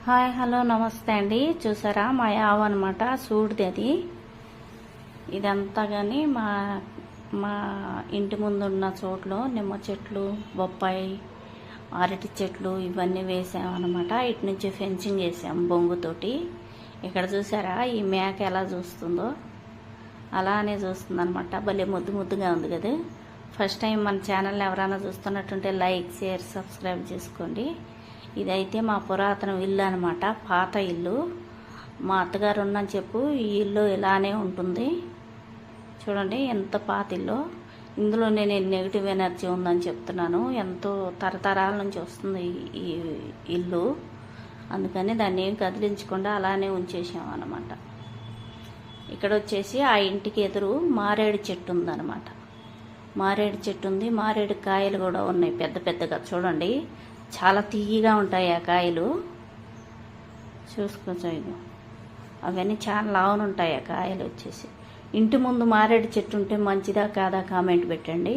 Hi hello నమస్తే అండి. చూసారా మా యావ అనమాట, సూడిది అది. ఇదంతా కానీ మా మా ఇంటి ముందు ఉన్న చోట్లో నిమ్మ చెట్లు, బొప్పాయి, అరటి చెట్లు ఇవన్నీ వేసామన్నమాట. ఇటు నుంచి ఫెన్సింగ్ వేసాము బొంగుతోటి. ఇక్కడ చూసారా ఈ మేక ఎలా చూస్తుందో, అలానే చూస్తుంది అనమాట. భలే ముద్దు ముద్దుగా ఉంది కదా. ఫస్ట్ టైం మన ఛానల్ని ఎవరైనా చూస్తున్నట్టుంటే లైక్, షేర్, సబ్స్క్రైబ్ చేసుకోండి. ఇదైతే మా పురాతన ఇల్లు అనమాట, పాత ఇల్లు. మా అత్తగారు ఉన్నని చెప్పు ఈ ఇల్లు ఇలానే ఉంటుంది. చూడండి ఎంత పాత ఇల్లు. ఇందులో నేను నెగిటివ్ ఎనర్జీ ఉందని చెప్తున్నాను. ఎంతో తరతరాల నుంచి వస్తుంది ఈ ఇల్లు. అందుకని దాన్ని ఏం కదిలించకుండా అలానే ఉంచేసాం అనమాట. ఇక్కడ వచ్చేసి ఆ ఇంటికి ఎదురు మారేడు చెట్టు ఉందన్నమాట. మారేడు చెట్టు ఉంది. మారేడు కాయలు కూడా ఉన్నాయి పెద్ద పెద్దగా. చూడండి చాలా తీయగా ఉంటాయి ఆ కాయలు. చూసుకోవచ్చు, అవన్నీ చాలా లావున ఉంటాయి ఆ కాయలు వచ్చేసి. ఇంటి ముందు మారేడు చెట్టు ఉంటే మంచిదా కాదా కామెంట్ పెట్టండి.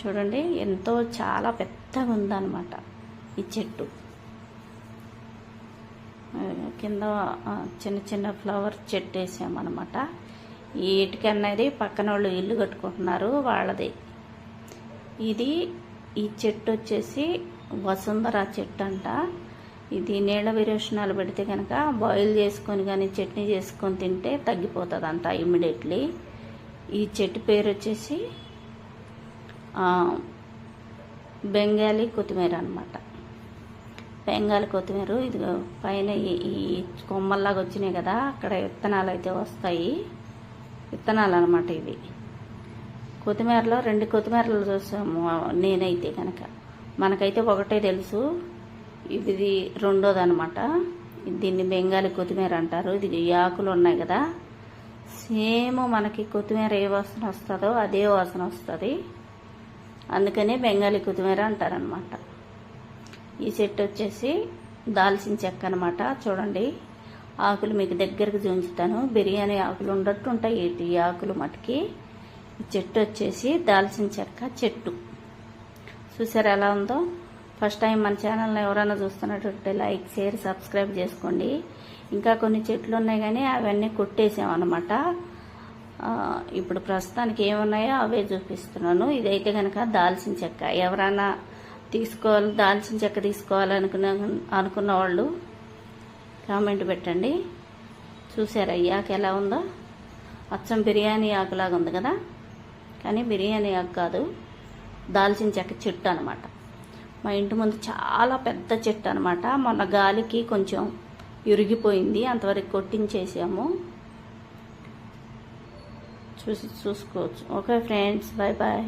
చూడండి ఎంతో చాలా పెద్దగా ఉందన్నమాట ఈ చెట్టు. కింద చిన్న చిన్న ఫ్లవర్ చెట్టు వేసామన్నమాట. ఈ ఇటుక అనేది పక్కన వాళ్ళు ఇల్లు కట్టుకుంటున్నారు వాళ్ళది. ఈ చెట్టు వచ్చేసి వసుంధర చెట్టు అంట. ఇది నీళ్ళ విరేచనాలు పెడితే కనుక బాయిల్ చేసుకొని కానీ చట్నీ చేసుకొని తింటే తగ్గిపోతుంది అంట ఇమ్మీడియట్లీ. ఈ చెట్టు పేరు వచ్చేసి బెంగాలీ కొత్తిమీర అనమాట. బెంగాలీ కొత్తిమీర. ఇది పైన ఈ కొమ్మల్లాగా వచ్చినాయి కదా, అక్కడ విత్తనాలు అయితే వస్తాయి. విత్తనాలు అనమాట ఇవి. కొత్తిమీరలో 2 కొత్తిమీరలు చూసాము నేనైతే కనుక. మనకైతే ఒకటే తెలుసు, ఇది రెండోది అనమాట. దీన్ని బెంగాలీ కొత్తిమీర అంటారు. ఇది ఆకులు ఉన్నాయి కదా, సేమ్ మనకి కొత్తిమీర ఏ వాసన వస్తుందో అదే వాసన వస్తుంది. అందుకనే బెంగాలీ కొత్తిమీర అంటారనమాట. ఈ చెట్టు వచ్చేసి దాల్చిన చెక్క అనమాట. చూడండి ఆకులు మీకు దగ్గరకు చూంచుతాను. బిర్యానీ ఆకులు ఉండట్టు ఉంటాయి ఈ ఆకులు మటుకి. ఈ చెట్టు వచ్చేసి దాల్చిన చెక్క చెట్టు. చూసారు ఎలా ఉందో. ఫస్ట్ టైం మన ఛానల్ని ఎవరైనా చూస్తున్నట్టుంటే లైక్, షేర్, సబ్స్క్రైబ్ చేసుకోండి. ఇంకా కొన్ని చెట్లు ఉన్నాయి కానీ అవన్నీ కొట్టేసామన్నమాట. ఇప్పుడు ప్రస్తుతానికి ఏమున్నాయో అవే చూపిస్తున్నాను. ఇదైతే కనుక దాల్చిన చెక్క. ఎవరైనా దాల్చిన చెక్క అనుకున్న వాళ్ళు కామెంట్ పెట్టండి. చూసారా ఈ ఆకు ఎలా ఉందో. అచ్చం బిర్యానీ ఆకులాగా ఉంది కదా, కానీ బిర్యానీ ఆకు కాదు, దాల్చిన చెక్క చెట్టు అనమాట. మా ఇంటి ముందు చాలా పెద్ద చెట్టు అనమాట. మొన్న గాలికి కొంచెం ఇరిగిపోయింది, అంతవరకు కొట్టించేసాము. చూసుకోవచ్చు. Okay friends, bye bye.